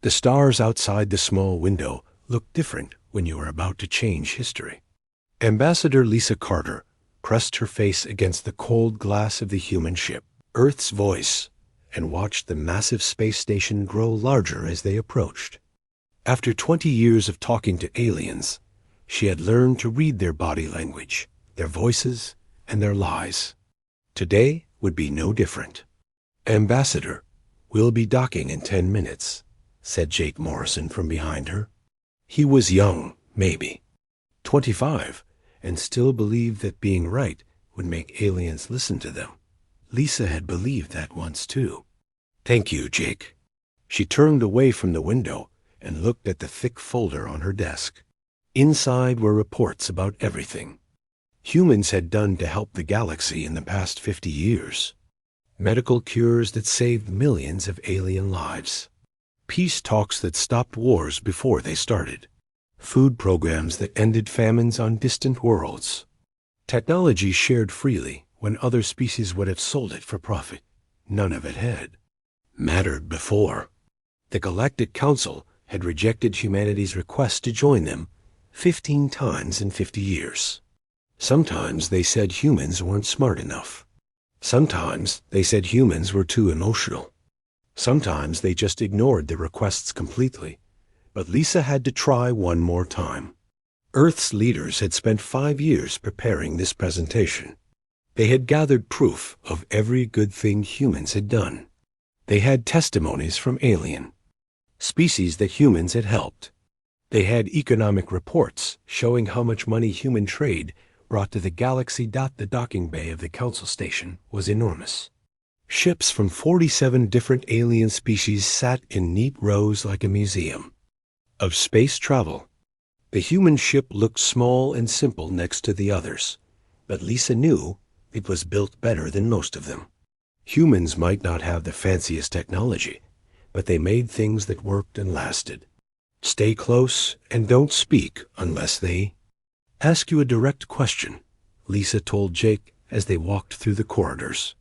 The stars outside the small window looked different when you were about to change history. Ambassador Lisa Carter pressed her face against the cold glass of the human ship, Earth's voice, and watched the massive space station grow larger as they approached. After 20 years of talking to aliens, she had learned to read their body language, their voices, and their lies. Today would be no different. "Ambassador, we'll be docking in 10 minutes, said Jake Morrison from behind her. He was young, maybe 25, and still believed that being right would make aliens listen to them. Lisa had believed that once too. "Thank you, Jake." She turned away from the window and looked at the thick folder on her desk. Inside were reports about everything humans had done to help the galaxy in the past 50 years. Medical cures that saved millions of alien lives. Peace talks that stopped wars before they started. Food programs that ended famines on distant worlds. Technology shared freely when other species would have sold it for profit. None of it had mattered before. The Galactic Council had rejected humanity's request to join them 15 times in 50 years. Sometimes they said humans weren't smart enough. Sometimes they said humans were too emotional. Sometimes they just ignored the requests completely. But Lisa had to try one more time. Earth's leaders had spent 5 years preparing this presentation. They had gathered proof of every good thing humans had done. They had testimonies from alien species that humans had helped. They had economic reports showing how much money human trade brought to the galaxy. The docking bay of the council station was enormous. Ships from 47 different alien species sat in neat rows like a museum of space travel. The human ship looked small and simple next to the others, but Lisa knew it was built better than most of them. Humans might not have the fanciest technology, but they made things that worked and lasted. Stay close and don't speak unless they ask you a direct question, Lisa told Jake as they walked through the corridors.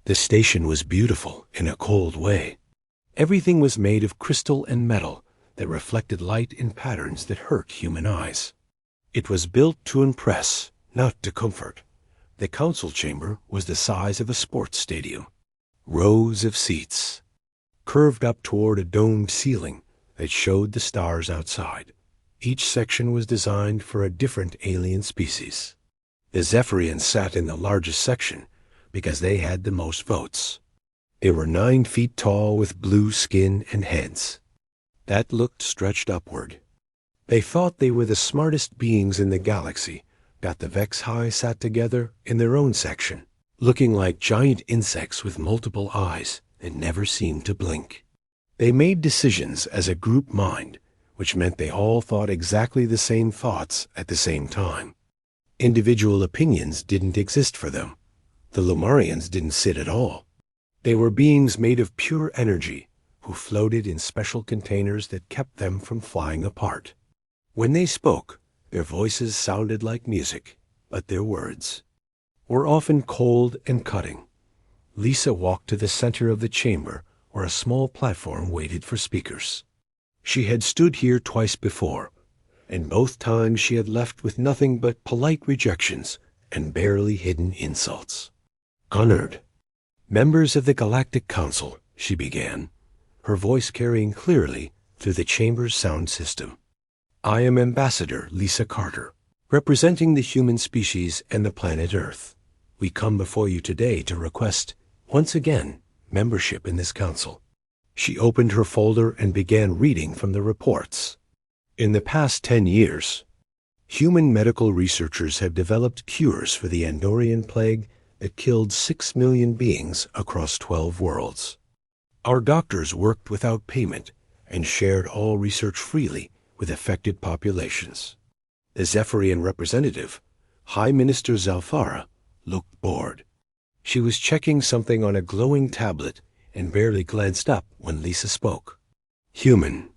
The station was beautiful in a cold way. Everything was made of crystal and metal that reflected light in patterns that hurt human eyes. It was built to impress, not to comfort. The council chamber was the size of a sports stadium. Rows of seats, curved up toward a domed ceiling that showed the stars outside. Each section was designed for a different alien species. The Zephyrians sat in the largest section because they had the most votes. They were 9 feet tall with blue skin and heads that looked stretched upward. They thought they were the smartest beings in the galaxy. The Vex High sat together in their own section, looking like giant insects with multiple eyes that never seemed to blink. They made decisions as a group mind, which meant they all thought exactly the same thoughts at the same time. Individual opinions didn't exist for them. The Lumarians didn't sit at all. They were beings made of pure energy who floated in special containers that kept them from flying apart. When they spoke, their voices sounded like music, but their words were often cold and cutting. Lisa walked to the center of the chamber where a small platform waited for speakers. She had stood here twice before, and both times she had left with nothing but polite rejections and barely hidden insults. "Honored members of the Galactic Council," she began, her voice carrying clearly through the chamber's sound system. "I am Ambassador Lisa Carter, representing the human species and the planet Earth. We come before you today to request, once again, membership in this council." She opened her folder and began reading from the reports. In the past 10 years, human medical researchers have developed cures for the Andorian plague that killed 6 million beings across 12 worlds. Our doctors worked without payment and shared all research freely with affected populations. The Zephyrian representative, High Minister Zalfara, looked bored. She was checking something on a glowing tablet and barely glanced up when Lisa spoke. "Human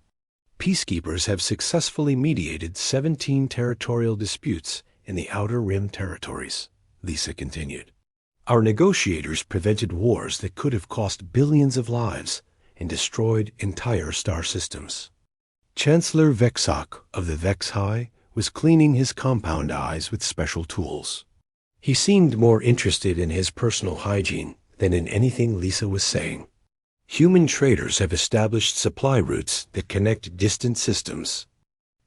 peacekeepers have successfully mediated 17 territorial disputes in the Outer Rim territories," Lisa continued. "Our negotiators prevented wars that could have cost billions of lives and destroyed entire star systems. Chancellor Vexok of the Vex-High was cleaning his compound eyes with special tools. He seemed more interested in his personal hygiene than in anything Lisa was saying. Human traders have established supply routes that connect distant systems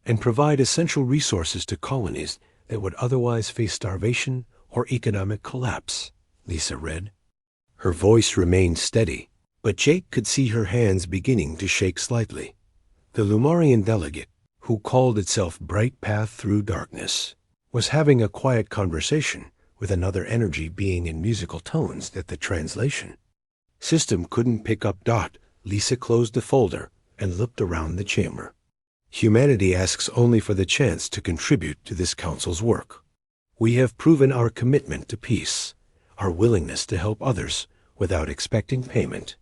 and provide essential resources to colonies that would otherwise face starvation or economic collapse, Lisa read. Her voice remained steady, but Jake could see her hands beginning to shake slightly. The Lumarian delegate, who called itself Bright Path Through Darkness, was having a quiet conversation with another energy being in musical tones that the translation system couldn't pick up. Lisa closed the folder and looked around the chamber. Humanity asks only for the chance to contribute to this council's work. We have proven our commitment to peace, our willingness to help others without expecting payment,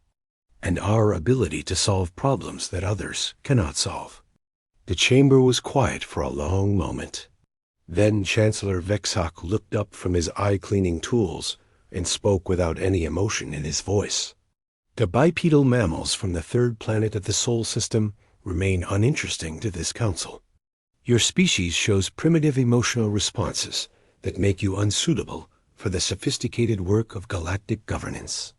and our ability to solve problems that others cannot solve. The chamber was quiet for a long moment. Then Chancellor Vexok looked up from his eye-cleaning tools and spoke without any emotion in his voice. The bipedal mammals from the third planet of the Sol system remain uninteresting to this council. Your species shows primitive emotional responses that make you unsuitable for the sophisticated work of galactic governance.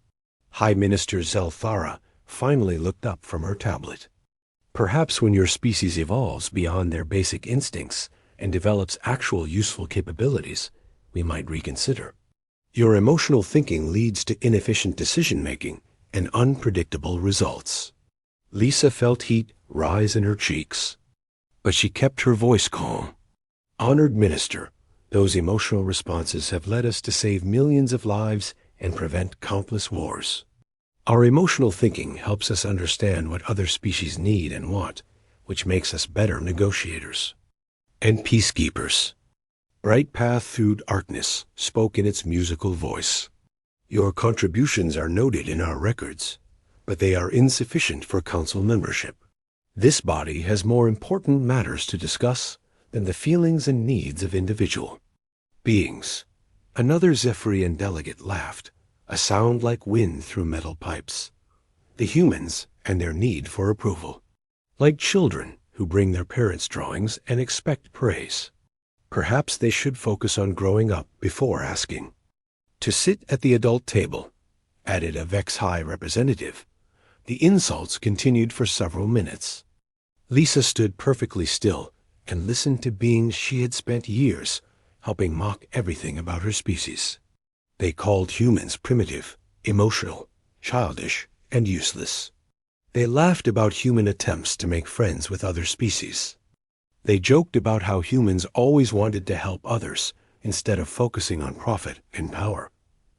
High Minister Zelthara finally looked up from her tablet. Perhaps when your species evolves beyond their basic instincts and develops actual useful capabilities, we might reconsider. Your emotional thinking leads to inefficient decision-making and unpredictable results. Lisa felt heat rise in her cheeks, but she kept her voice calm. Honored Minister, those emotional responses have led us to save millions of lives and prevent countless wars. Our emotional thinking helps us understand what other species need and want, which makes us better negotiators and peacekeepers. Bright Path Through Darkness spoke in its musical voice. Your contributions are noted in our records, but they are insufficient for council membership. This body has more important matters to discuss than the feelings and needs of individual beings. Another Zephyrian delegate laughed, a sound like wind through metal pipes. The humans and their need for approval. Like children who bring their parents' drawings and expect praise. Perhaps they should focus on growing up before asking. To sit at the adult table, added a Vex-High representative. The insults continued for several minutes. Lisa stood perfectly still and listened to beings she had spent years helping mock everything about her species. They called humans primitive, emotional, childish, and useless. They laughed about human attempts to make friends with other species. They joked about how humans always wanted to help others instead of focusing on profit and power.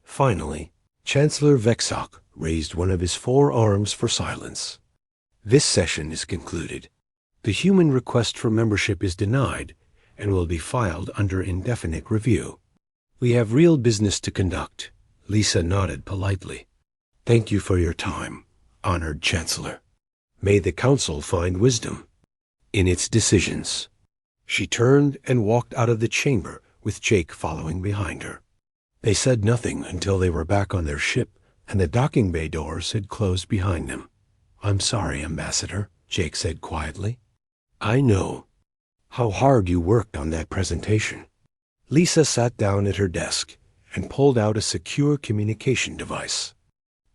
Finally, Chancellor Vexok raised one of his 4 arms for silence. This session is concluded. The human request for membership is denied and will be filed under indefinite review. We have real business to conduct. Lisa nodded politely. Thank you for your time, honored Chancellor. May the Council find wisdom in its decisions. She turned and walked out of the chamber with Jake following behind her. They said nothing until they were back on their ship and the docking bay doors had closed behind them. I'm sorry, Ambassador, Jake said quietly. I know how hard you worked on that presentation. Lisa sat down at her desk and pulled out a secure communication device.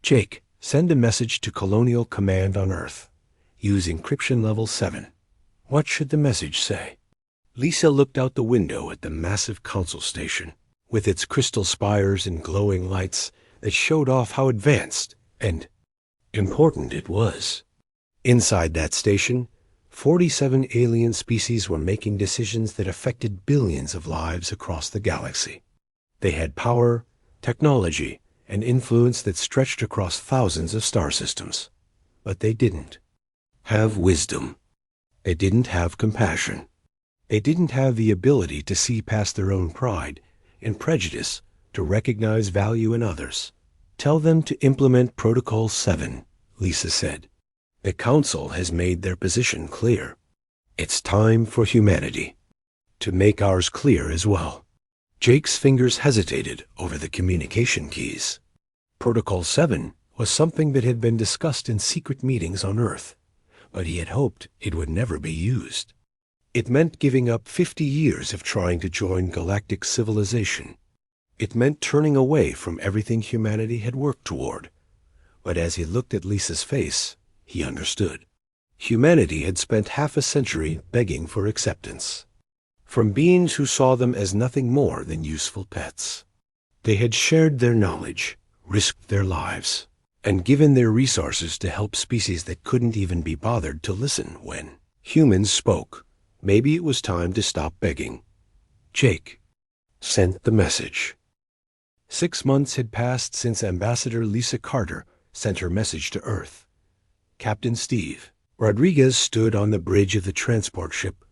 Jake, send a message to Colonial Command on Earth. Use encryption level 7. What should the message say? Lisa looked out the window at the massive council station, with its crystal spires and glowing lights that showed off how advanced and important it was. Inside that station, 47 alien species were making decisions that affected billions of lives across the galaxy. They had power, technology, and influence that stretched across thousands of star systems. But they didn't have wisdom. They didn't have compassion. They didn't have the ability to see past their own pride and prejudice to recognize value in others. Tell them to implement Protocol 7, Lisa said. The Council has made their position clear. It's time for humanity to make ours clear as well. Jake's fingers hesitated over the communication keys. Protocol 7 was something that had been discussed in secret meetings on Earth, but he had hoped it would never be used. It meant giving up 50 years of trying to join galactic civilization. It meant turning away from everything humanity had worked toward. But as he looked at Lisa's face, he understood. Humanity had spent half a century begging for acceptance, from beings who saw them as nothing more than useful pets. They had shared their knowledge, risked their lives, and given their resources to help species that couldn't even be bothered to listen when humans spoke. Maybe it was time to stop begging. Jake sent the message. 6 months had passed since Ambassador Lisa Carter sent her message to Earth. Captain Steve Rodriguez stood on the bridge of the transport ship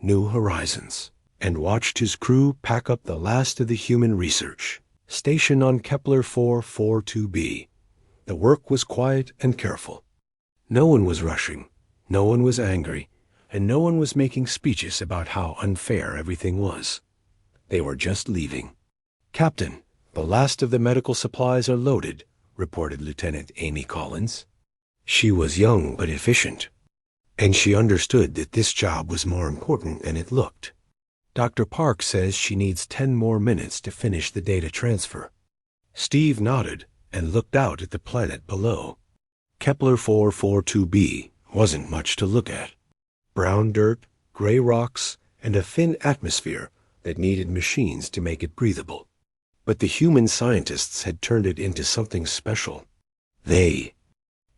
New Horizons and watched his crew pack up the last of the human research, stationed on Kepler 442b. The work was quiet and careful. No one was rushing, no one was angry, and no one was making speeches about how unfair everything was. They were just leaving. "Captain, the last of the medical supplies are loaded," reported Lieutenant Amy Collins. She was young but efficient, and she understood that this job was more important than it looked. "Dr. Park says she needs 10 more minutes to finish the data transfer." Steve nodded and looked out at the planet below. Kepler 442b wasn't much to look at. Brown dirt, gray rocks, and a thin atmosphere that needed machines to make it breathable. But the human scientists had turned it into something special. They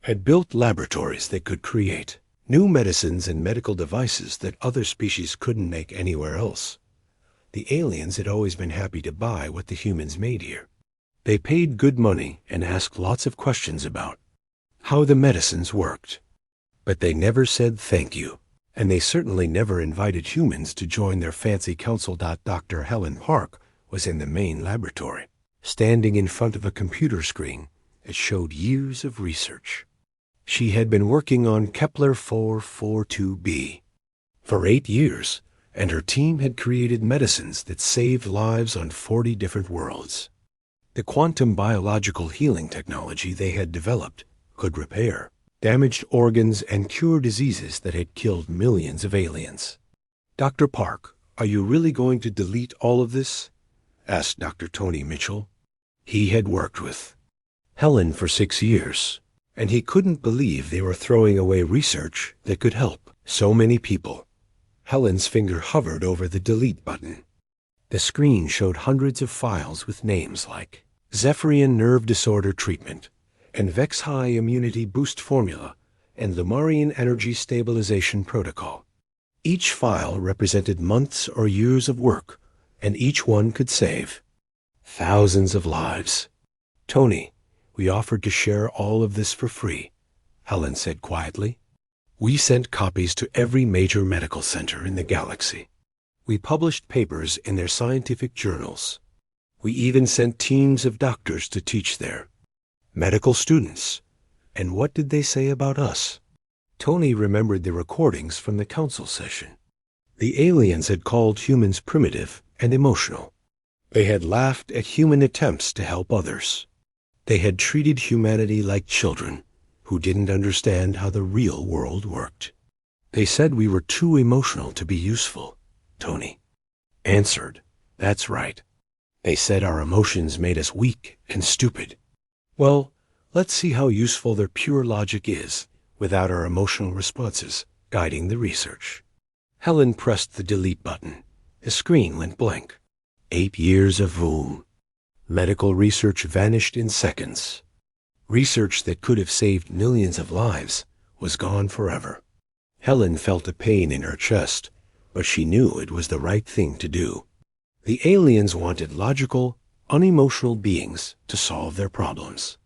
had built laboratories that could create new medicines and medical devices that other species couldn't make anywhere else. The aliens had always been happy to buy what the humans made here. They paid good money and asked lots of questions about how the medicines worked. But they never said thank you, and they certainly never invited humans to join their fancy council. Dr. Helen Park was in the main laboratory, standing in front of a computer screen that showed years of research. She had been working on Kepler 442b for 8 years, and her team had created medicines that saved lives on 40 different worlds. The quantum biological healing technology they had developed could repair damaged organs and cure diseases that had killed millions of aliens. "Dr. Park, are you really going to delete all of this?" asked Dr. Tony Mitchell. He had worked with Helen for 6 years, and he couldn't believe they were throwing away research that could help so many people. Helen's finger hovered over the delete button. The screen showed hundreds of files with names like Zephyrian Nerve Disorder Treatment, and Vex High Immunity Boost Formula, and Lumarian Energy Stabilization Protocol. Each file represented months or years of work, and each one could save thousands of lives. "Tony, we offered to share all of this for free," Helen said quietly. "We sent copies to every major medical center in the galaxy. We published papers in their scientific journals. We even sent teams of doctors to teach there. Medical students. And what did they say about us?" Tony remembered the recordings from the council session. The aliens had called humans primitive and emotional. They had laughed at human attempts to help others. They had treated humanity like children who didn't understand how the real world worked. "They said we were too emotional to be useful," Tony answered. "That's right. They said our emotions made us weak and stupid. Well, let's see how useful their pure logic is without our emotional responses guiding the research." Helen pressed the delete button. The screen went blank. 8 years of boom. Medical research vanished in seconds. Research that could have saved millions of lives was gone forever. Helen felt a pain in her chest, but she knew it was the right thing to do. The aliens wanted logical, unemotional beings to solve their problems.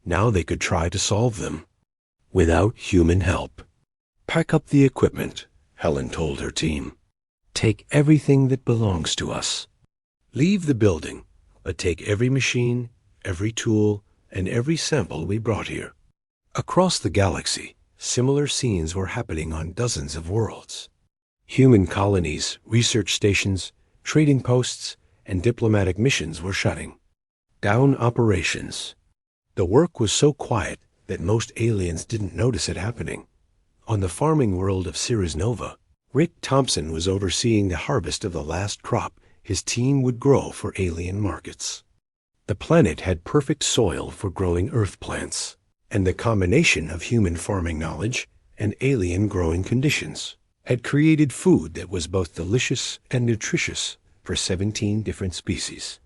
Now they could try to solve them without human help. "Pack up the equipment," Helen told her team. "Take everything that belongs to us. Leave the building, but take every machine, every tool, and every sample we brought here." Across the galaxy, similar scenes were happening on dozens of worlds. Human colonies, research stations, trading posts, and diplomatic missions were shutting down operations. The work was so quiet that most aliens didn't notice it happening. On the farming world of Ceres Nova, Rick Thompson was overseeing the harvest of the last crop his team would grow for alien markets. The planet had perfect soil for growing earth plants, and the combination of human farming knowledge and alien growing conditions had created food that was both delicious and nutritious for 17 different species.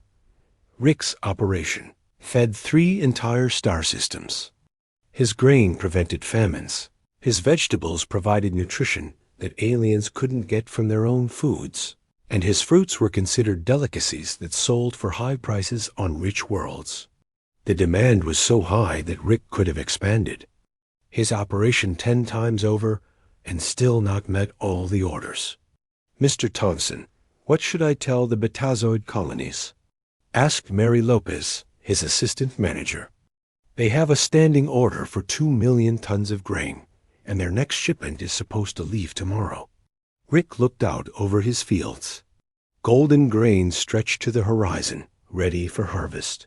Rick's operation fed 3 entire star systems. His grain prevented famines. His vegetables provided nutrition that aliens couldn't get from their own foods, and his fruits were considered delicacies that sold for high prices on rich worlds. The demand was so high that Rick could have expanded his operation 10 times over and still not met all the orders. "Mr. Thompson, what should I tell the Betazoid colonies?" asked Mary Lopez, his assistant manager. "They have a standing order for 2 million tons of grain, and their next shipment is supposed to leave tomorrow." Rick looked out over his fields. Golden grain stretched to the horizon, ready for harvest.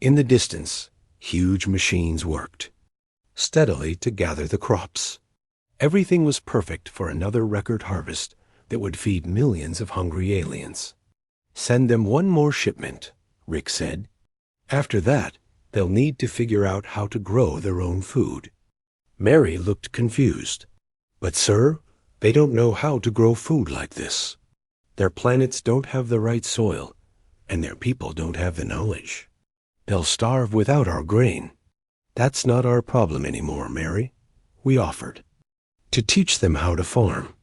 In the distance, huge machines worked steadily to gather the crops. Everything was perfect for another record harvest that would feed millions of hungry aliens. "Send them one more shipment," Rick said. "After that, they'll need to figure out how to grow their own food." Mary looked confused. "But sir, they don't know how to grow food like this. Their planets don't have the right soil, and their people don't have the knowledge. They'll starve without our grain." "That's not our problem anymore, Mary," we offered to teach them how to farm.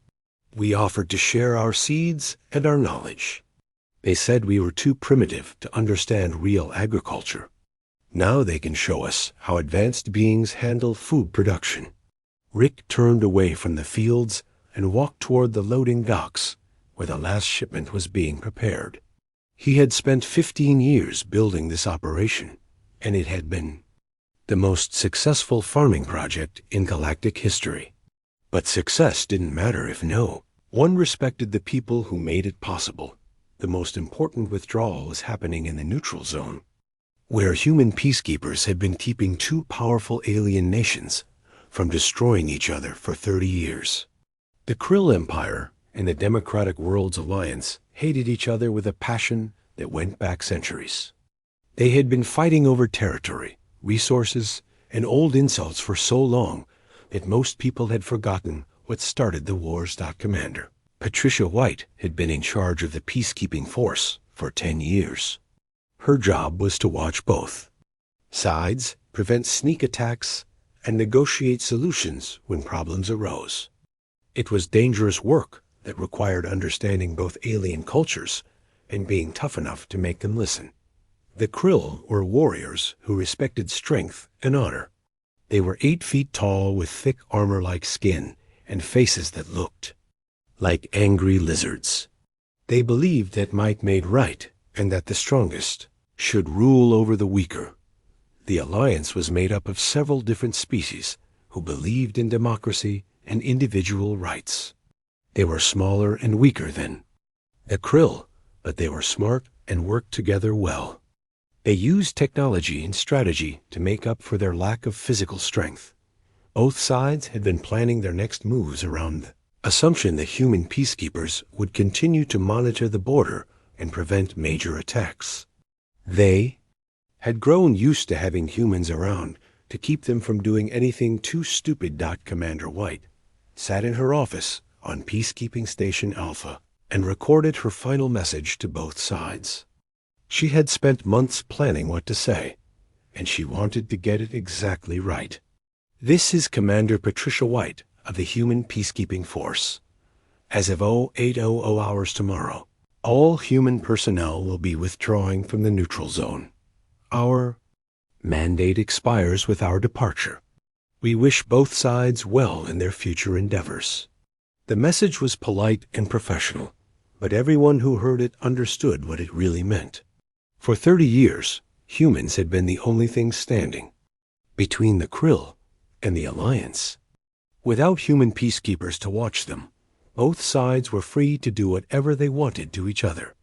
We offered to share our seeds and our knowledge. They said we were too primitive to understand real agriculture. Now they can show us how advanced beings handle food production. Rick turned away from the fields and walked toward the loading docks, where the last shipment was being prepared. He had spent 15 years building this operation, and it had been the most successful farming project in galactic history. But success didn't matter if no one respected the people who made it possible. The most important withdrawal was happening in the neutral zone, where human peacekeepers had been keeping 2 powerful alien nations from destroying each other for 30 years. The Krill Empire and the Democratic Worlds Alliance hated each other with a passion that went back centuries. They had been fighting over territory, resources, and old insults for so long that most people had forgotten what started the wars. Commander Patricia White had been in charge of the peacekeeping force for 10 years. Her job was to watch both sides, prevent sneak attacks, and negotiate solutions when problems arose. It was dangerous work that required understanding both alien cultures and being tough enough to make them listen. The Krill were warriors who respected strength and honor. They were 8 feet tall with thick armor-like skin and faces that looked like angry lizards. They believed that might made right and that the strongest should rule over the weaker. The alliance was made up of several different species who believed in democracy and individual rights. They were smaller and weaker than the Krill, but they were smart and worked together well. They used technology and strategy to make up for their lack of physical strength. Both sides had been planning their next moves around the assumption that human peacekeepers would continue to monitor the border and prevent major attacks. They had grown used to having humans around to keep them from doing anything too stupid. Commander White sat in her office on Peacekeeping Station Alpha and recorded her final message to both sides. She had spent months planning what to say, and she wanted to get it exactly right. "This is Commander Patricia White of the Human Peacekeeping Force. As of 0800 hours tomorrow, all human personnel will be withdrawing from the neutral zone. Our mandate expires with our departure. We wish both sides well in their future endeavors." The message was polite and professional, but everyone who heard it understood what it really meant. For 30 years, humans had been the only thing standing between the Krill and the Alliance. Without human peacekeepers to watch them, both sides were free to do whatever they wanted to each other.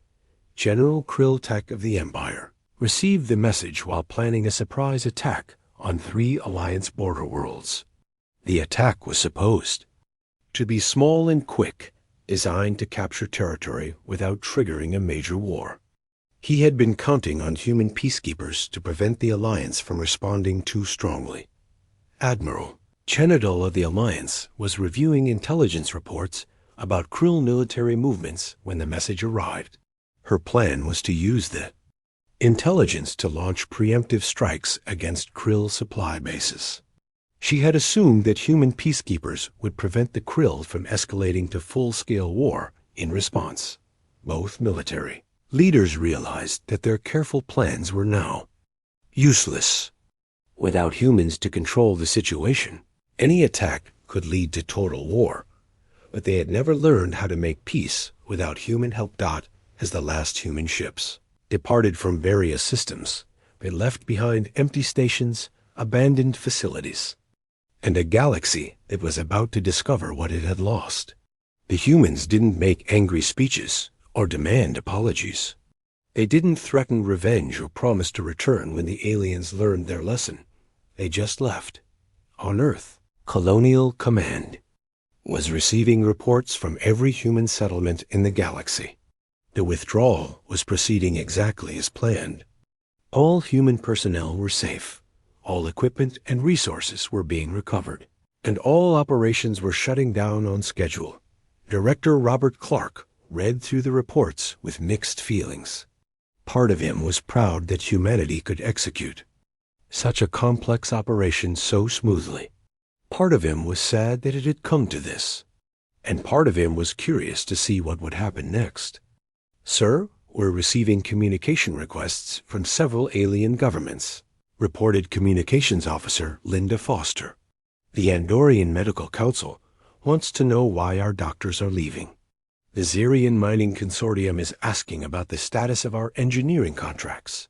General Krill Tech of the Empire received the message while planning a surprise attack on 3 Alliance border worlds. The attack was supposed to be small and quick, designed to capture territory without triggering a major war. He had been counting on human peacekeepers to prevent the Alliance from responding too strongly. Admiral Chenadol of the Alliance was reviewing intelligence reports about Krill military movements when the message arrived. Her plan was to use the intelligence to launch preemptive strikes against Krill supply bases. She had assumed that human peacekeepers would prevent the Krill from escalating to full-scale war in response. Both military leaders realized that their careful plans were now useless. Without humans to control the situation, any attack could lead to total war, but they had never learned how to make peace without human help. As the last human ships departed from various systems, they left behind empty stations, abandoned facilities, and a galaxy that was about to discover what it had lost. The humans didn't make angry speeches or demand apologies. They didn't threaten revenge or promise to return when the aliens learned their lesson. They just left. On Earth, Colonial Command was receiving reports from every human settlement in the galaxy. The withdrawal was proceeding exactly as planned. All human personnel were safe. All equipment and resources were being recovered, and all operations were shutting down on schedule. Director Robert Clark read through the reports with mixed feelings. Part of him was proud that humanity could execute such a complex operation so smoothly. Part of him was sad that it had come to this, and part of him was curious to see what would happen next. "Sir, we're receiving communication requests from several alien governments," reported Communications Officer Linda Foster. "The Andorian Medical Council wants to know why our doctors are leaving. The Zerian Mining Consortium is asking about the status of our engineering contracts."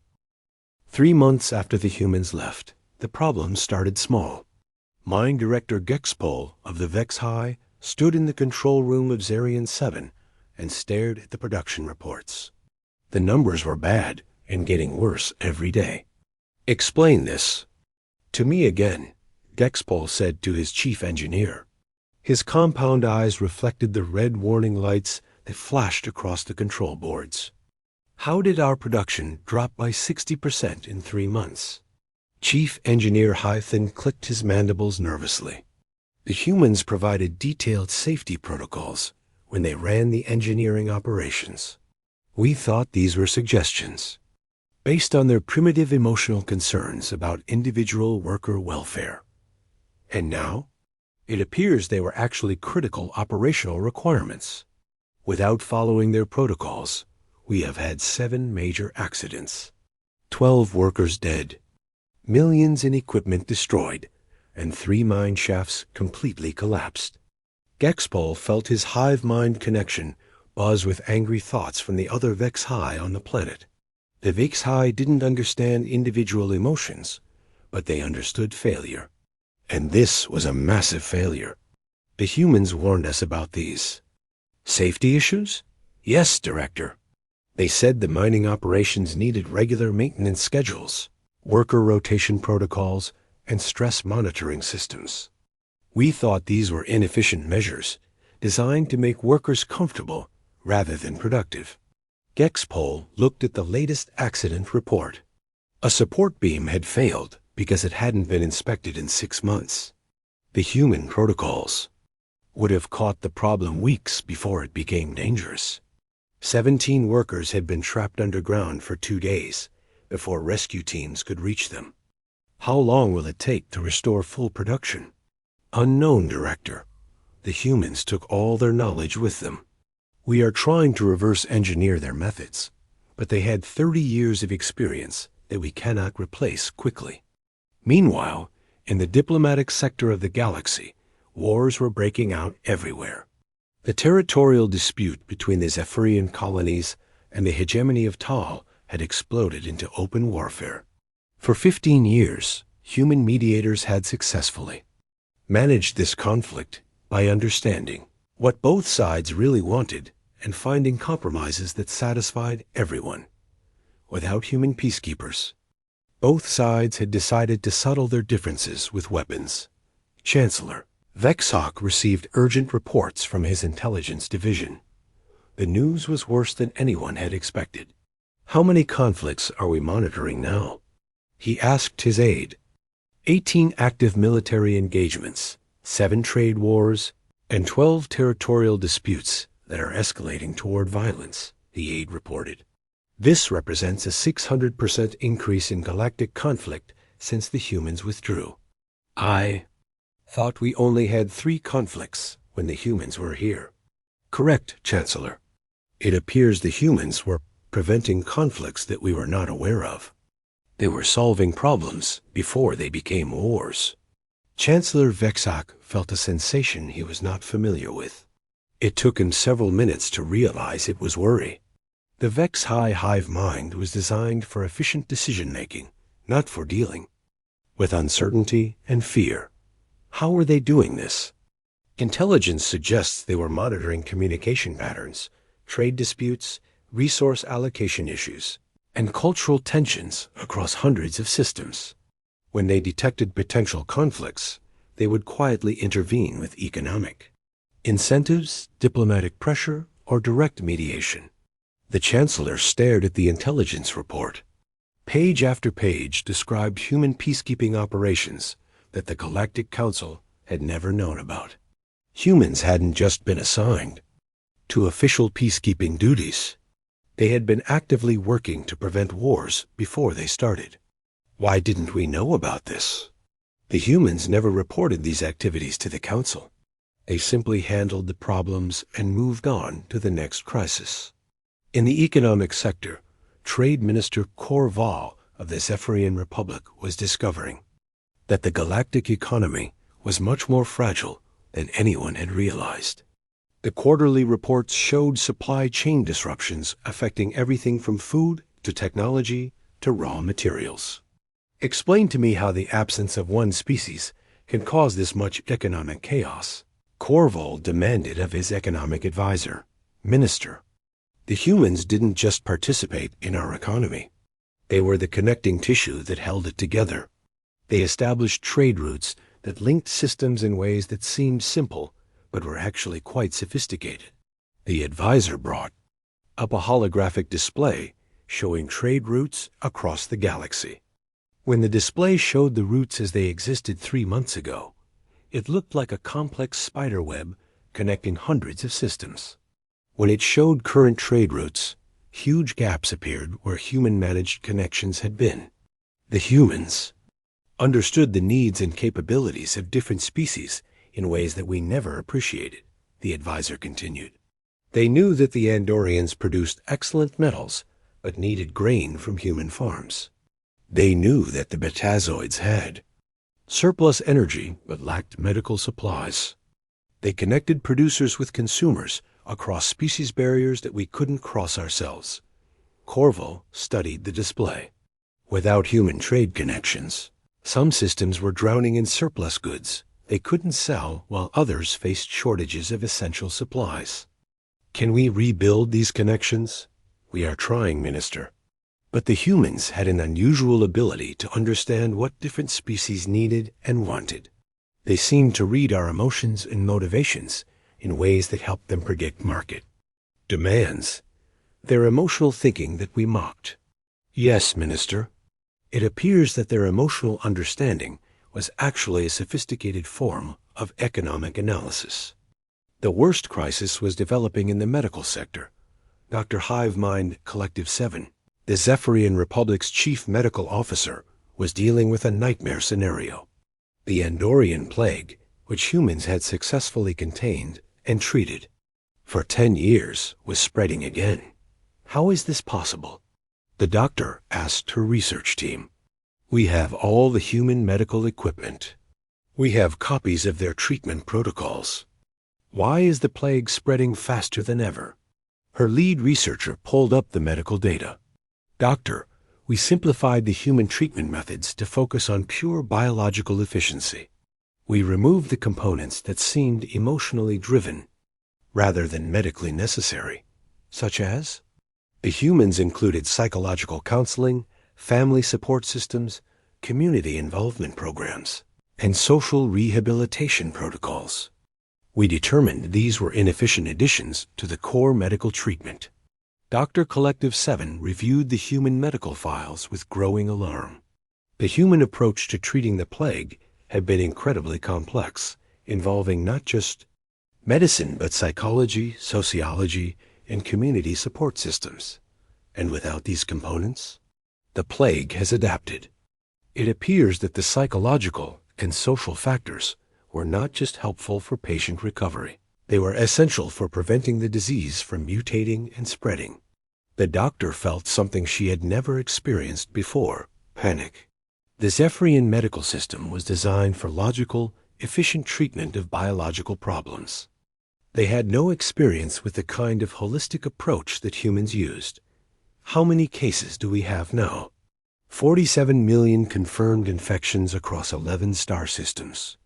3 months after the humans left, the problem started small. Mine Director Gexpol of the Vex High stood in the control room of Zerian 7 and stared at the production reports. The numbers were bad and getting worse every day. "Explain this to me again," Gexpol said to his chief engineer. His compound eyes reflected the red warning lights that flashed across the control boards. "How did our production drop by 60% in 3 months?" Chief Engineer Halting clicked his mandibles nervously. The humans provided detailed safety protocols when they ran the engineering operations. We thought these were suggestions based on their primitive emotional concerns about individual worker welfare. And now, it appears they were actually critical operational requirements. Without following their protocols, we have had 7 major accidents, 12 workers dead, millions in equipment destroyed, and 3 mine shafts completely collapsed. Gexpol felt his hive mind connection buzz with angry thoughts from the other Vex High on the planet. The Vex High didn't understand individual emotions, but they understood failure. And this was a massive failure. The humans warned us about these safety issues? Yes, Director. They said the mining operations needed regular maintenance schedules, worker rotation protocols, and stress monitoring systems. We thought these were inefficient measures designed to make workers comfortable rather than productive. Gexpol looked at the latest accident report. A support beam had failed because it hadn't been inspected in 6 months. The human protocols would have caught the problem weeks before it became dangerous. 17 workers had been trapped underground for 2 days before rescue teams could reach them. How long will it take to restore full production? Unknown, Director. The humans took all their knowledge with them. We are trying to reverse engineer their methods, but they had 30 years of experience that we cannot replace quickly. Meanwhile, in the diplomatic sector of the galaxy, wars were breaking out everywhere. The territorial dispute between the Zephyrian colonies and the hegemony of Tal had exploded into open warfare. For 15 years, human mediators had successfully managed this conflict by understanding what both sides really wanted and finding compromises that satisfied everyone. without human peacekeepers. Both sides had decided to settle their differences with weapons. Chancellor Vexhawk received urgent reports from his intelligence division. The news was worse than anyone had expected. "How many conflicts are we monitoring now?" he asked his aide. 18 active military engagements, 7 trade wars, and 12 territorial disputes that are escalating toward violence, the aide reported. This represents a 600% increase in galactic conflict since the humans withdrew. "I thought we only had 3 conflicts when the humans were here." "Correct, Chancellor. It appears the humans were preventing conflicts that we were not aware of. They were solving problems before they became wars." Chancellor Vexhawk felt a sensation he was not familiar with. It took him several minutes to realize it was worry. The Vex-High hive mind was designed for efficient decision-making, not for dealing with uncertainty and fear. How were they doing this? Intelligence suggests they were monitoring communication patterns, trade disputes, resource allocation issues, and cultural tensions across hundreds of systems. When they detected potential conflicts, they would quietly intervene with economic incentives, diplomatic pressure, or direct mediation. The Chancellor stared at the intelligence report. Page after page described human peacekeeping operations that the Galactic Council had never known about. Humans hadn't just been assigned to official peacekeeping duties. They had been actively working to prevent wars before they started. Why didn't we know about this? The humans never reported these activities to the Council. They simply handled the problems and moved on to the next crisis. In the economic sector, Trade Minister Corval of the Zephyrian Republic was discovering that the galactic economy was much more fragile than anyone had realized. The quarterly reports showed supply chain disruptions affecting everything from food to technology to raw materials. "Explain to me how the absence of one species can cause this much economic chaos," Corval demanded of his economic advisor. "Minister, the humans didn't just participate in our economy. They were the connecting tissue that held it together. They established trade routes that linked systems in ways that seemed simple but were actually quite sophisticated." The advisor brought up a holographic display showing trade routes across the galaxy. When the display showed the routes as they existed 3 months ago, it looked like a complex spider web connecting hundreds of systems. When it showed current trade routes, huge gaps appeared where human-managed connections had been. The humans understood the needs and capabilities of different species in ways that we never appreciated, the advisor continued. They knew that the Andorians produced excellent metals but needed grain from human farms. They knew that the Betazoids had surplus energy but lacked medical supplies. They connected producers with consumers across species barriers that we couldn't cross ourselves. Corval studied the display. Without human trade connections, some systems were drowning in surplus goods they couldn't sell, while others faced shortages of essential supplies. "Can we rebuild these connections?" "We are trying, Minister." But the humans had an unusual ability to understand what different species needed and wanted. They seemed to read our emotions and motivations in ways that helped them predict market demands. Their emotional thinking that we mocked. "Yes, Minister. It appears that their emotional understanding was actually a sophisticated form of economic analysis." The worst crisis was developing in the medical sector. Dr. Hivemind Collective 7, the Zephyrian Republic's chief medical officer, was dealing with a nightmare scenario. The Andorian plague, which humans had successfully contained and treated for 10 years, was spreading again. How is this possible? The doctor asked her research team. "We have all the human medical equipment. We have copies of their treatment protocols. Why is the plague spreading faster than ever?" Her lead researcher pulled up the medical data. "Doctor, we simplified the human treatment methods to focus on pure biological efficiency. We removed the components that seemed emotionally driven rather than medically necessary, such as The humans included psychological counseling, family support systems, community involvement programs, and social rehabilitation protocols. We determined these were inefficient additions to the core medical treatment. Dr. Collective 7 reviewed the human medical files with growing alarm. The human approach to treating the plague had been incredibly complex, involving not just medicine but psychology, sociology, and community support systems. And without these components, the plague has adapted. It appears that the psychological and social factors were not just helpful for patient recovery. They were essential for preventing the disease from mutating and spreading. The doctor felt something she had never experienced before: panic. The Zephyrian medical system was designed for logical, efficient treatment of biological problems. They had no experience with the kind of holistic approach that humans used. How many cases do we have now? 47 million confirmed infections across 11 star systems.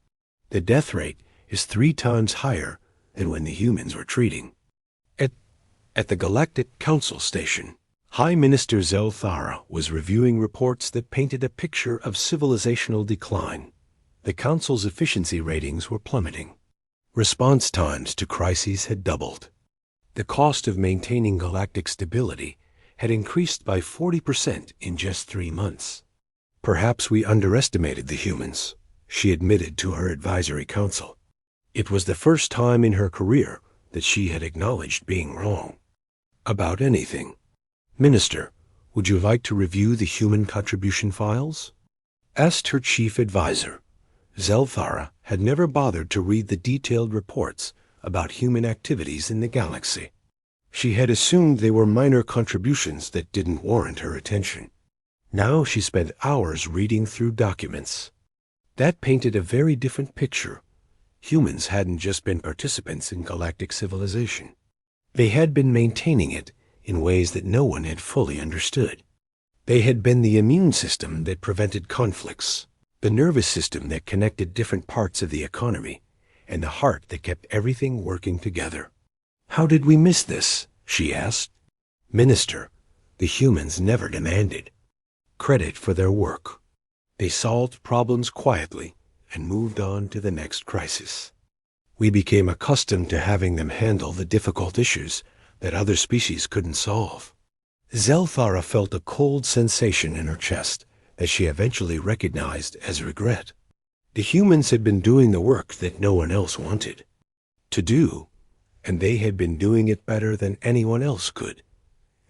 The death rate is 3 times higher than when the humans were treating. At the Galactic Council Station, High Minister Zelthara was reviewing reports that painted a picture of civilizational decline. The Council's efficiency ratings were plummeting. Response times to crises had doubled. The cost of maintaining galactic stability had increased by 40% in just 3 months. Perhaps we underestimated the humans, she admitted to her advisory council. It was the first time in her career that she had acknowledged being wrong. About anything. Minister, would you like to review the human contribution files? Asked her chief advisor. Zelthara had never bothered to read the detailed reports about human activities in the galaxy. She had assumed they were minor contributions that didn't warrant her attention. Now she spent hours reading through documents. That painted a very different picture. Humans hadn't just been participants in galactic civilization. They had been maintaining it in ways that no one had fully understood. They had been the immune system that prevented conflicts, the nervous system that connected different parts of the economy, and the heart that kept everything working together. How did we miss this? She asked. Minister, the humans never demanded credit for their work. They solved problems quietly and moved on to the next crisis. We became accustomed to having them handle the difficult issues that other species couldn't solve. Zelthara felt a cold sensation in her chest that she eventually recognized as regret. The humans had been doing the work that no one else wanted to do, and they had been doing it better than anyone else could,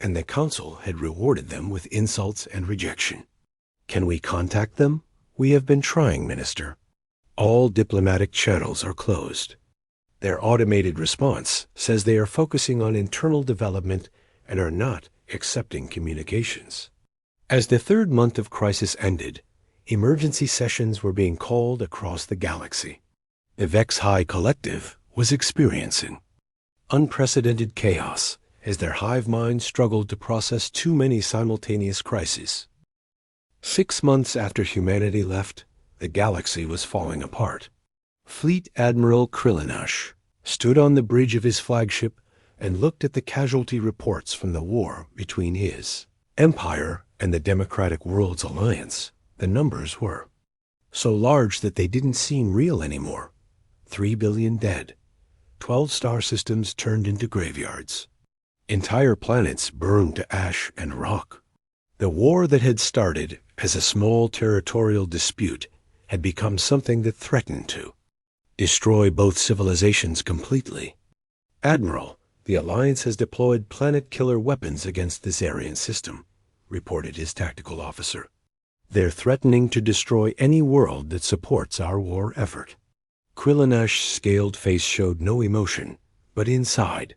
and the council had rewarded them with insults and rejection. Can we contact them? We have been trying, Minister. All diplomatic channels are closed. Their automated response says they are focusing on internal development and are not accepting communications. As the 3rd month of crisis ended, emergency sessions were being called across the galaxy. The Vex High Collective was experiencing unprecedented chaos as their hive mind struggled to process too many simultaneous crises. 6 months after humanity left, the galaxy was falling apart. Fleet Admiral Krillinash stood on the bridge of his flagship and looked at the casualty reports from the war between his empire and the Democratic Worlds Alliance. The numbers were so large that they didn't seem real anymore. 3 billion dead, 12 star systems turned into graveyards, entire planets burned to ash and rock. The war that had started as a small territorial dispute had become something that threatened to destroy both civilizations completely. Admiral, the Alliance has deployed planet-killer weapons against the Zarian system, reported his tactical officer. They're threatening to destroy any world that supports our war effort. Krillinash's scaled face showed no emotion, but inside,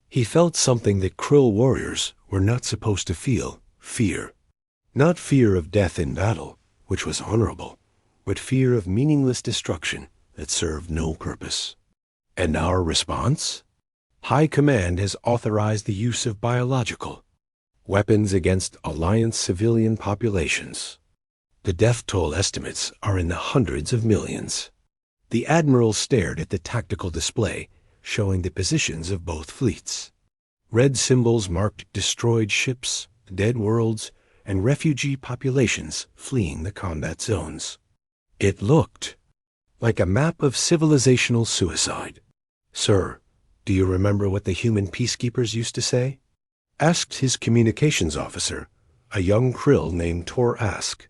he felt something that Krill warriors were not supposed to feel: fear. Not fear of death in battle, which was honorable, but fear of meaningless destruction that served no purpose. And our response? High Command has authorized the use of biological weapons against Alliance civilian populations. The death toll estimates are in the hundreds of millions. The Admiral stared at the tactical display, showing the positions of both fleets. Red symbols marked destroyed ships, dead worlds, and refugee populations fleeing the combat zones. It looked like a map of civilizational suicide. "Sir, do you remember what the human peacekeepers used to say?" asked his communications officer, a young Krill named Tor Ask.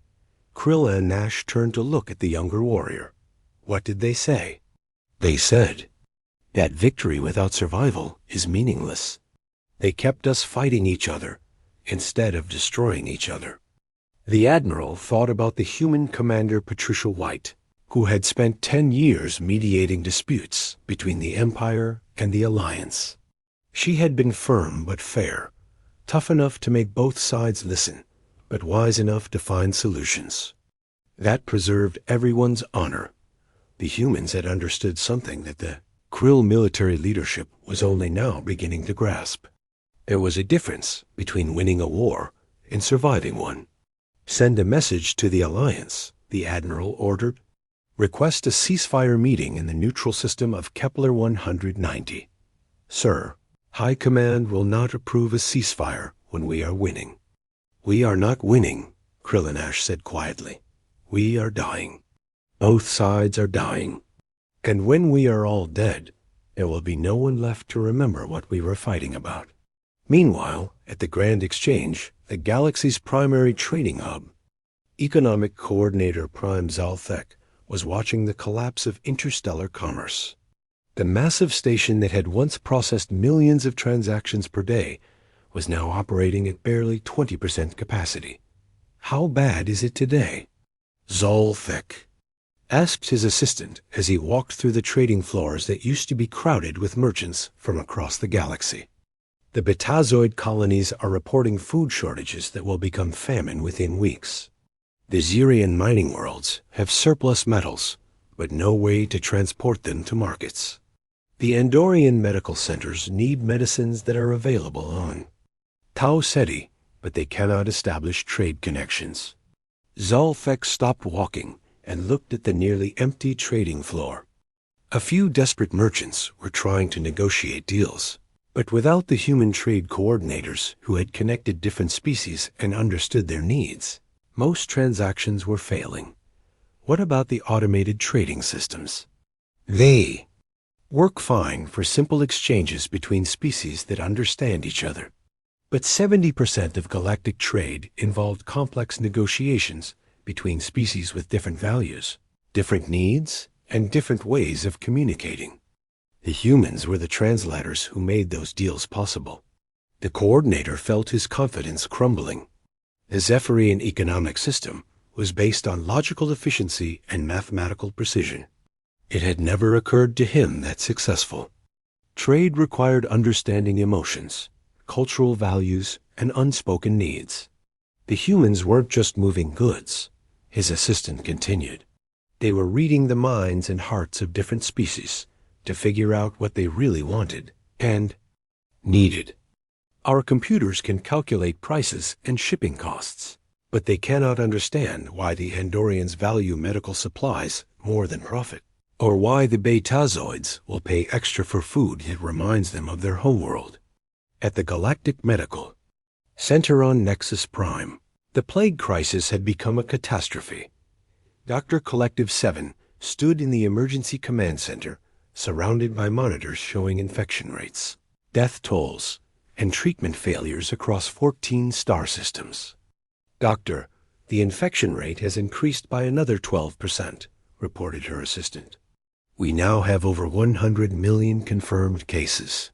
Krill and Nash turned to look at the younger warrior. What did they say? They said that victory without survival is meaningless. They kept us fighting each other instead of destroying each other. The Admiral thought about the human commander Patricia White, who had spent 10 years mediating disputes between the Empire and the Alliance. She had been firm but fair, tough enough to make both sides listen, but wise enough to find solutions. That preserved everyone's honor. The humans had understood something that the Krill military leadership was only now beginning to grasp. There was a difference between winning a war and surviving one. "Send a message to the Alliance," the Admiral ordered. "Request a ceasefire meeting in the neutral system of Kepler 190. Sir, High Command will not approve a ceasefire when we are winning." "We are not winning," Krillinash said quietly. "We are dying. Both sides are dying. And when we are all dead, there will be no one left to remember what we were fighting about." Meanwhile, at the Grand Exchange, the galaxy's primary trading hub, Economic Coordinator Prime Zalthek was watching the collapse of interstellar commerce. The massive station that had once processed millions of transactions per day was now operating at barely 20% capacity. "How bad is it today?" Zalthek asked his assistant as he walked through the trading floors that used to be crowded with merchants from across the galaxy. "The Betazoid colonies are reporting food shortages that will become famine within weeks. The Xerian mining worlds have surplus metals, but no way to transport them to markets. The Andorian medical centers need medicines that are available on Tau Ceti, but they cannot establish trade connections." Zalthek stopped walking and looked at the nearly empty trading floor. A few desperate merchants were trying to negotiate deals, but without the human trade coordinators who had connected different species and understood their needs, most transactions were failing. What about the automated trading systems? They work fine for simple exchanges between species that understand each other. But 70% of galactic trade involved complex negotiations between species with different values, different needs, and different ways of communicating. The humans were the translators who made those deals possible. The coordinator felt his confidence crumbling. The Zephyrian economic system was based on logical efficiency and mathematical precision. It had never occurred to him that successful trade required understanding emotions, cultural values, and unspoken needs. The humans weren't just moving goods, his assistant continued. They were reading the minds and hearts of different species to figure out what they really wanted and needed. Our computers can calculate prices and shipping costs, but they cannot understand why the Andorians value medical supplies more than profit, or why the Betazoids will pay extra for food that reminds them of their homeworld. At the Galactic Medical Center on Nexus Prime, the plague crisis had become a catastrophe. Dr. Collective 7 stood in the emergency command center, surrounded by monitors showing infection rates, death tolls, and treatment failures across 14 star systems. "Doctor, the infection rate has increased by another 12%, reported her assistant. "We now have over 100 million confirmed cases."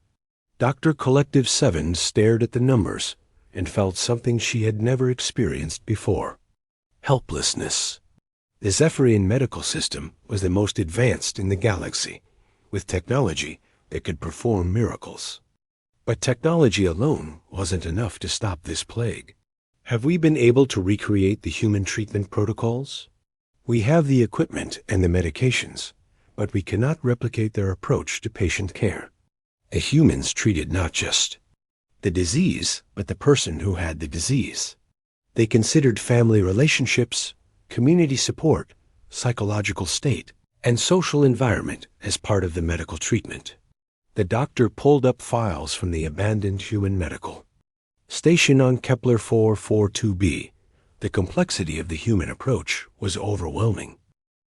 Dr. Collective 7 stared at the numbers and felt something she had never experienced before: helplessness. The Zephyrian medical system was the most advanced in the galaxy, with technology that could perform miracles. But technology alone wasn't enough to stop this plague. Have we been able to recreate the human treatment protocols? We have the equipment and the medications, but we cannot replicate their approach to patient care. The humans treated not just the disease, but the person who had the disease. They considered family relationships, community support, psychological state, and social environment as part of the medical treatment. The doctor pulled up files from the abandoned human medical station on Kepler 442b. The complexity of the human approach was overwhelming.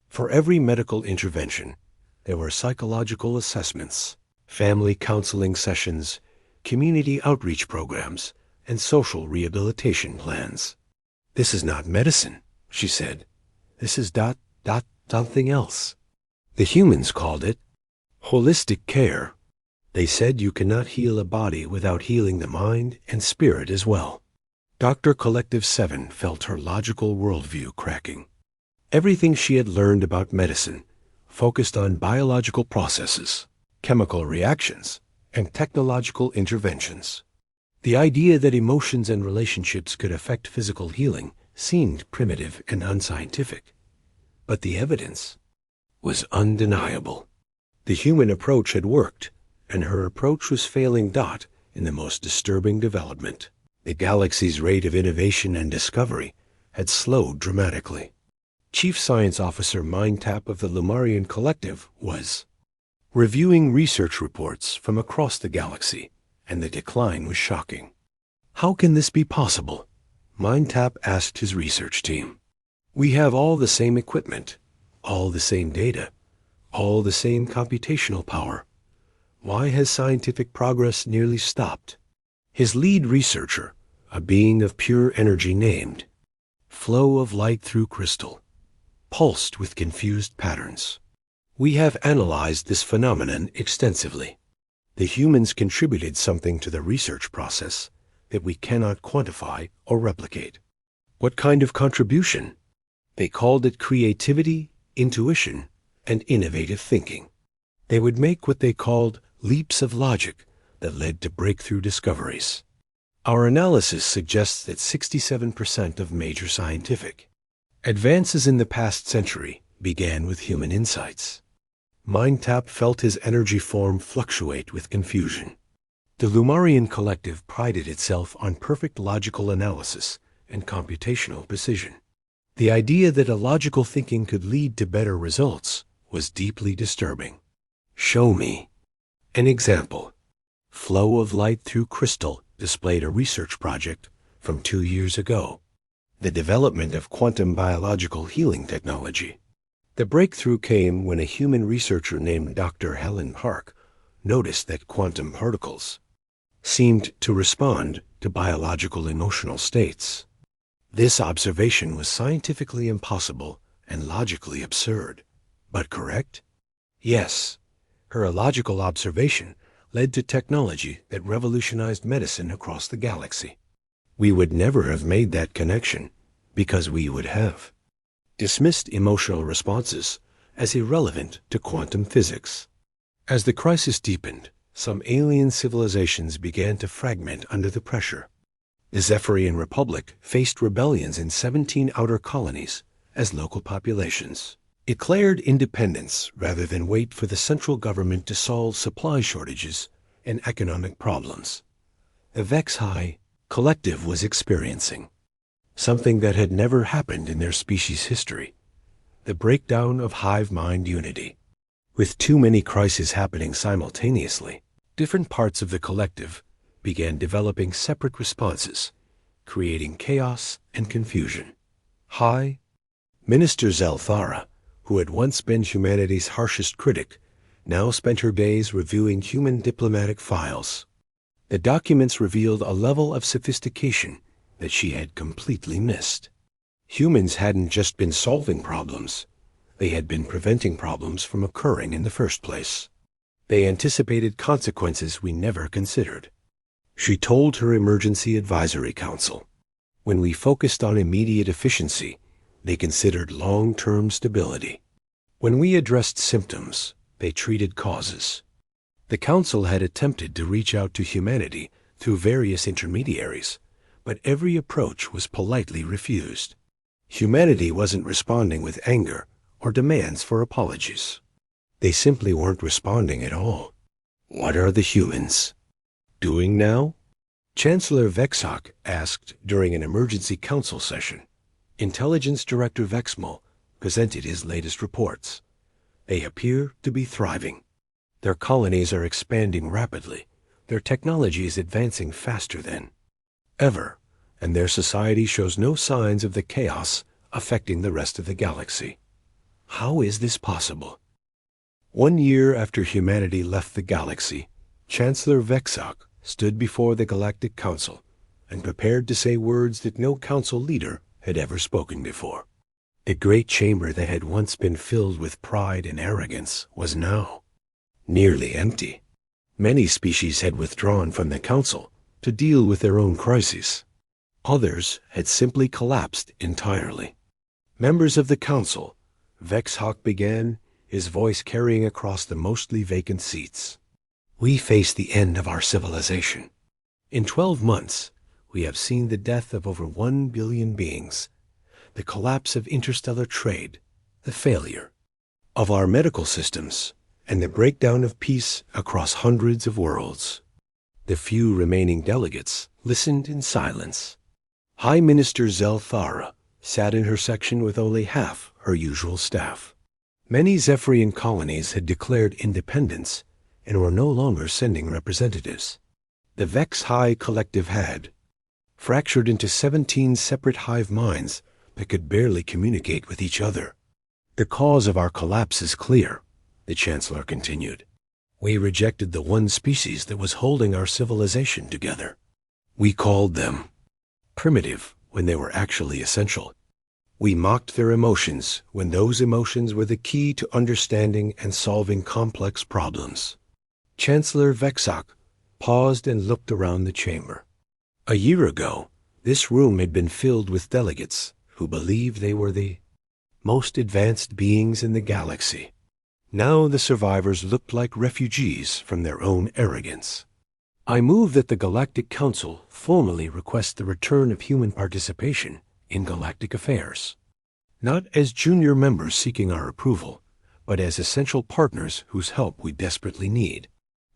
For every medical intervention, there were psychological assessments, family counseling sessions, community outreach programs, and social rehabilitation plans. "This is not medicine," she said. "This is something else." The humans called it holistic care. They said you cannot heal a body without healing the mind and spirit as well. Dr. Collective 7 felt her logical worldview cracking. Everything she had learned about medicine focused on biological processes, chemical reactions, and technological interventions. The idea that emotions and relationships could affect physical healing seemed primitive and unscientific. But the evidence was undeniable. The human approach had worked, and her approach was failing Dot in the most disturbing development. The galaxy's rate of innovation and discovery had slowed dramatically. Chief Science Officer Mindtap of the Lumarian Collective was reviewing research reports from across the galaxy, and the decline was shocking. "How can this be possible?" Mindtap asked his research team. "We have all the same equipment, all the same data, all the same computational power. Why has scientific progress nearly stopped?" His lead researcher, a being of pure energy named Flow of Light Through Crystal, pulsed with confused patterns. "We have analyzed this phenomenon extensively. The humans contributed something to the research process that we cannot quantify or replicate." "What kind of contribution?" "They called it creativity, intuition, and innovative thinking. They would make what they called leaps of logic that led to breakthrough discoveries. Our analysis suggests that 67% of major scientific advances in the past century began with human insights." Mindtap felt his energy form fluctuate with confusion. The Lumarian Collective prided itself on perfect logical analysis and computational precision. The idea that a logical thinking could lead to better results was deeply disturbing. "Show me." An example. Flow of Light Through Crystal displayed a research project from 2 years ago, the development of quantum biological healing technology. The breakthrough came when a human researcher named Dr. Helen Park noticed that quantum particles seemed to respond to biological emotional states. This observation was scientifically impossible and logically absurd, but correct? Yes. Her illogical observation led to technology that revolutionized medicine across the galaxy. We would never have made that connection because we would have dismissed emotional responses as irrelevant to quantum physics. As the crisis deepened, some alien civilizations began to fragment under the pressure. The Zephyrian Republic faced rebellions in 17 outer colonies as local populations. It declared independence rather than wait for the central government to solve supply shortages and economic problems. The HFY Collective was experiencing something that had never happened in their species' history: the breakdown of hive mind unity. With too many crises happening simultaneously, different parts of the collective began developing separate responses, creating chaos and confusion. High Minister Zelthara, who had once been humanity's harshest critic, now spent her days reviewing human diplomatic files. The documents revealed a level of sophistication that she had completely missed. Humans hadn't just been solving problems, they had been preventing problems from occurring in the first place. They anticipated consequences we never considered. She told her Emergency Advisory Council, "When we focused on immediate efficiency, they considered long-term stability. When we addressed symptoms, they treated causes." The Council had attempted to reach out to humanity through various intermediaries, but every approach was politely refused. Humanity wasn't responding with anger or demands for apologies. They simply weren't responding at all. What are the humans doing now? Chancellor Vexhawk asked during an emergency council session. Intelligence Director Vexmal presented his latest reports. They appear to be thriving. Their colonies are expanding rapidly. Their technology is advancing faster than ever, and their society shows no signs of the chaos affecting the rest of the galaxy. How is this possible? 1 year after humanity left the galaxy, Chancellor Vexok stood before the Galactic Council and prepared to say words that no council leader had ever spoken before. The great chamber that had once been filled with pride and arrogance was now nearly empty. Many species had withdrawn from the council to deal with their own crises. Others had simply collapsed entirely. Members of the council, Vexhawk began, his voice carrying across the mostly vacant seats. We face the end of our civilization. In 12 months, we have seen the death of over 1 billion beings, the collapse of interstellar trade, the failure of our medical systems, and the breakdown of peace across hundreds of worlds. The few remaining delegates listened in silence. High Minister Zelthara sat in her section with only half her usual staff. Many Zephyrian colonies had declared independence and were no longer sending representatives. The Vex High Collective had fractured into 17 separate hive minds that could barely communicate with each other. The cause of our collapse is clear, the Chancellor continued. We rejected the one species that was holding our civilization together. We called them primitive when they were actually essential. We mocked their emotions when those emotions were the key to understanding and solving complex problems. Chancellor Vexok paused and looked around the chamber. A year ago, this room had been filled with delegates who believed they were the most advanced beings in the galaxy. Now the survivors looked like refugees from their own arrogance. I move that the Galactic Council formally request the return of human participation in galactic affairs, not as junior members seeking our approval, but as essential partners whose help we desperately need.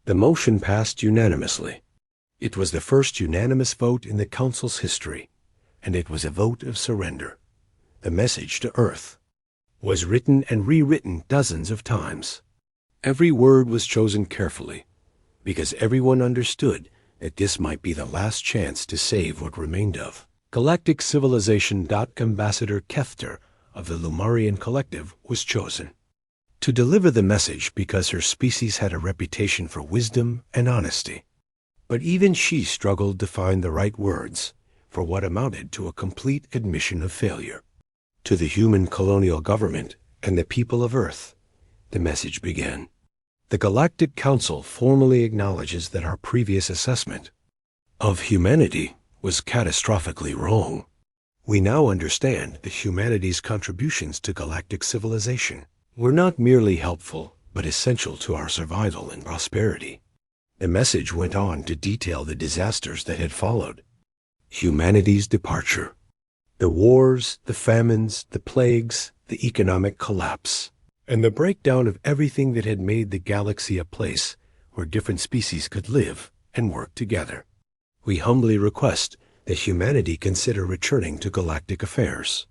The motion passed unanimously. It was the first unanimous vote in the Council's history, and it was a vote of surrender. The message to Earth was written and rewritten dozens of times. Every word was chosen carefully, because everyone understood that this might be the last chance to save what remained of galactic civilization. Ambassador Kefter of the Lumarian Collective was chosen to deliver the message because her species had a reputation for wisdom and honesty. But even she struggled to find the right words for what amounted to a complete admission of failure. To the human colonial government and the people of Earth, the message began. The Galactic Council formally acknowledges that our previous assessment of humanity was catastrophically wrong. We now understand that humanity's contributions to galactic civilization were not merely helpful, but essential to our survival and prosperity. The message went on to detail the disasters that had followed humanity's departure. The wars, the famines, the plagues, the economic collapse, and the breakdown of everything that had made the galaxy a place where different species could live and work together. We humbly request that humanity consider returning to galactic affairs,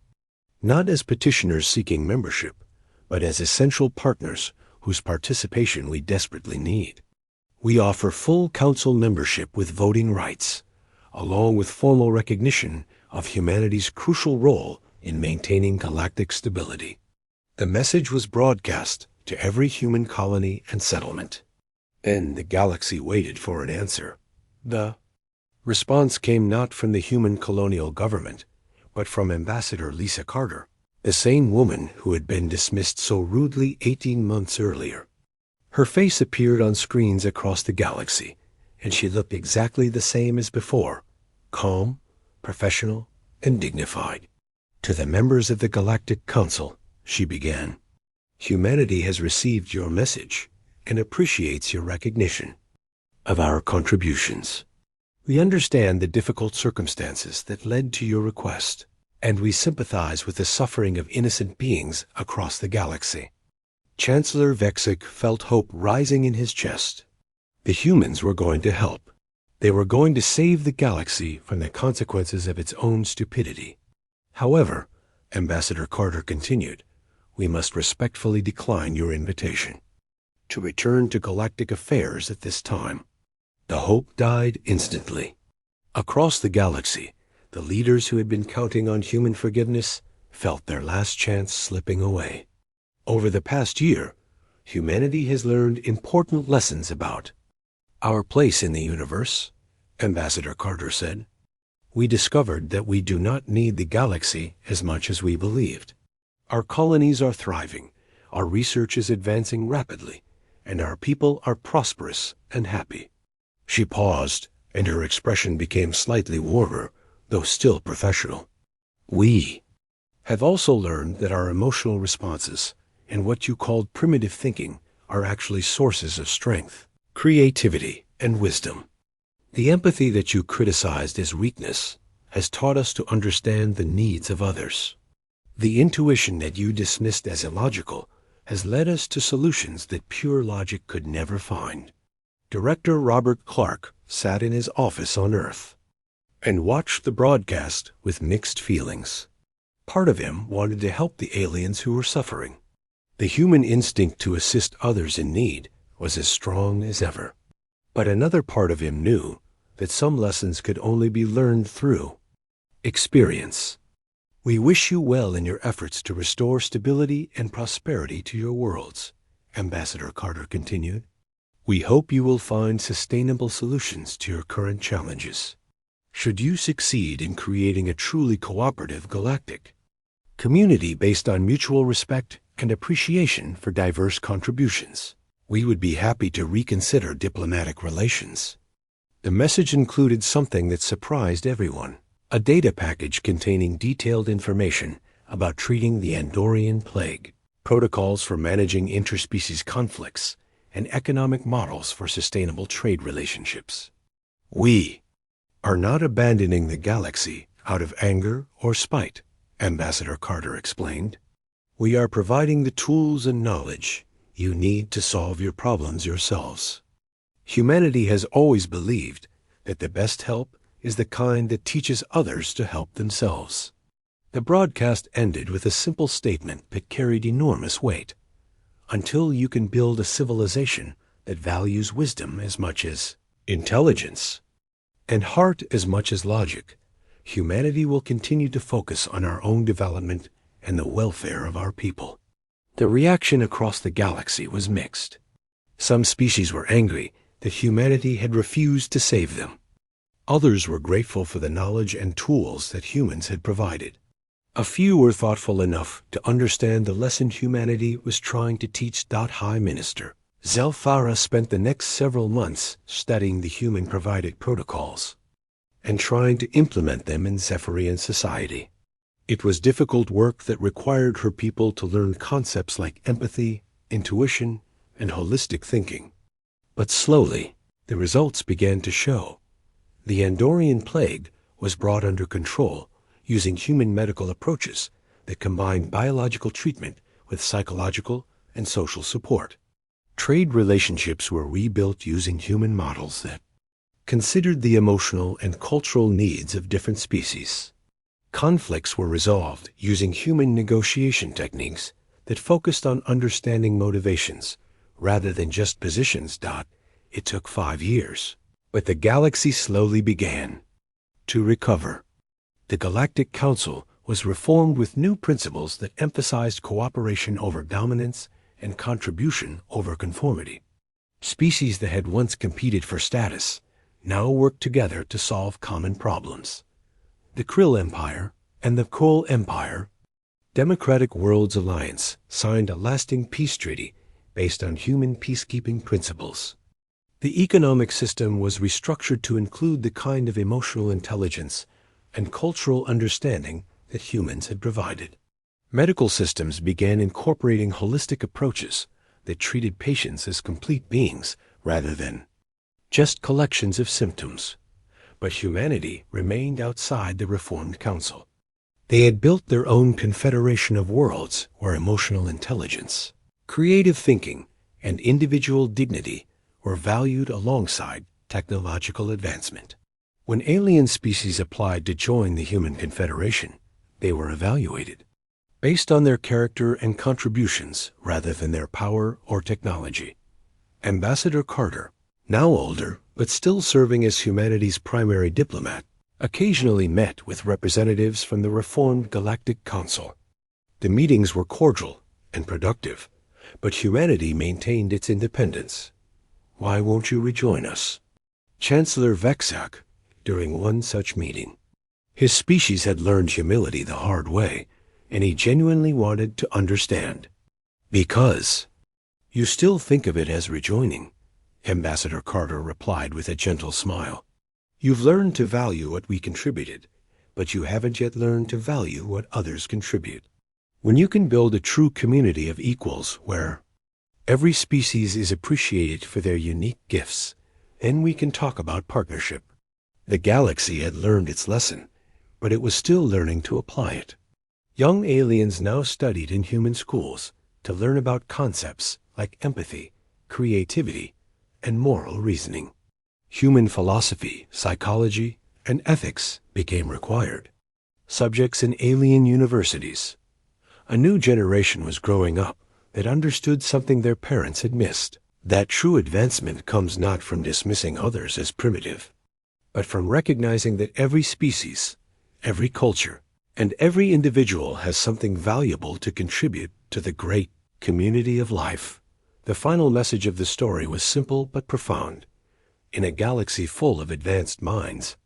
not as petitioners seeking membership, but as essential partners whose participation we desperately need. We offer full council membership with voting rights, along with formal recognition of humanity's crucial role in maintaining galactic stability. The message was broadcast to every human colony and settlement. Then the galaxy waited for an answer. The response came not from the human colonial government, but from Ambassador Lisa Carter, the same woman who had been dismissed so rudely 18 months earlier. Her face appeared on screens across the galaxy, and she looked exactly the same as before, calm, professional, and dignified. To the members of the Galactic Council, she began, humanity has received your message and appreciates your recognition of our contributions. We understand the difficult circumstances that led to your request, and we sympathize with the suffering of innocent beings across the galaxy. Chancellor Vexik felt hope rising in his chest. The humans were going to help. They were going to save the galaxy from the consequences of its own stupidity. However, Ambassador Carter continued, we must respectfully decline your invitation. to return to galactic affairs at this time. The hope died instantly. Across the galaxy, the leaders who had been counting on human forgiveness felt their last chance slipping away. Over the past year, humanity has learned important lessons about our place in the universe, Ambassador Carter said. We discovered that we do not need the galaxy as much as we believed. Our colonies are thriving, our research is advancing rapidly, and our people are prosperous and happy. She paused, and her expression became slightly warmer, though still professional. We have also learned that our emotional responses and what you called primitive thinking are actually sources of strength, creativity, and wisdom. The empathy that you criticized as weakness has taught us to understand the needs of others. The intuition that you dismissed as illogical has led us to solutions that pure logic could never find. Director Robert Clark sat in his office on Earth and watched the broadcast with mixed feelings. Part of him wanted to help the aliens who were suffering. The human instinct to assist others in need was as strong as ever. But another part of him knew that some lessons could only be learned through experience. We wish you well in your efforts to restore stability and prosperity to your worlds, Ambassador Carter continued. We hope you will find sustainable solutions to your current challenges. Should you succeed in creating a truly cooperative galactic community based on mutual respect and appreciation for diverse contributions, we would be happy to reconsider diplomatic relations. The message included something that surprised everyone: a data package containing detailed information about treating the Andorian plague, protocols for managing interspecies conflicts, and economic models for sustainable trade relationships. We are not abandoning the galaxy out of anger or spite, Ambassador Carter explained. We are providing the tools and knowledge you need to solve your problems yourselves. Humanity has always believed that the best help is the kind that teaches others to help themselves. The broadcast ended with a simple statement that carried enormous weight. Until you can build a civilization that values wisdom as much as intelligence and heart as much as logic, humanity will continue to focus on our own development and the welfare of our people. The reaction across the galaxy was mixed. Some species were angry that humanity had refused to save them. Others were grateful for the knowledge and tools that humans had provided. A few were thoughtful enough to understand the lesson humanity was trying to teach. High Minister Zelfara spent the next several months studying the human-provided protocols and trying to implement them in Zephyrian society. It was difficult work that required her people to learn concepts like empathy, intuition, and holistic thinking. But slowly, the results began to show. The Andorian plague was brought under control using human medical approaches that combined biological treatment with psychological and social support. Trade relationships were rebuilt using human models that considered the emotional and cultural needs of different species. Conflicts were resolved using human negotiation techniques that focused on understanding motivations rather than just positions. It took 5 years, but the galaxy slowly began to recover. The Galactic Council was reformed with new principles that emphasized cooperation over dominance and contribution over conformity. Species that had once competed for status now worked together to solve common problems. The Krill Empire and the Kol Empire, Democratic Worlds Alliance, signed a lasting peace treaty based on human peacekeeping principles. The economic system was restructured to include the kind of emotional intelligence and cultural understanding that humans had provided. Medical systems began incorporating holistic approaches that treated patients as complete beings rather than just collections of symptoms. But humanity remained outside the Reformed Council. They had built their own confederation of worlds where emotional intelligence, creative thinking, and individual dignity were valued alongside technological advancement. When alien species applied to join the Human Confederation, they were evaluated based on their character and contributions rather than their power or technology. Ambassador Carter, now older but still serving as humanity's primary diplomat, occasionally met with representatives from the reformed Galactic Council. The meetings were cordial and productive, but humanity maintained its independence. "Why won't you rejoin us?" Chancellor Vexak, during one such meeting. His species had learned humility the hard way, and he genuinely wanted to understand. "Because you still think of it as rejoining," Ambassador Carter replied with a gentle smile. "You've learned to value what we contributed, but you haven't yet learned to value what others contribute. When you can build a true community of equals where every species is appreciated for their unique gifts, then we can talk about partnership." The galaxy had learned its lesson, but it was still learning to apply it. Young aliens now studied in human schools to learn about concepts like empathy, creativity, and moral reasoning. Human philosophy, psychology, and ethics became required. Subjects in alien universities. A new generation was growing up that understood something their parents had missed. That true advancement comes not from dismissing others as primitive, but from recognizing that every species, every culture, and every individual has something valuable to contribute to the great community of life. The final message of the story was simple but profound. In a galaxy full of advanced minds,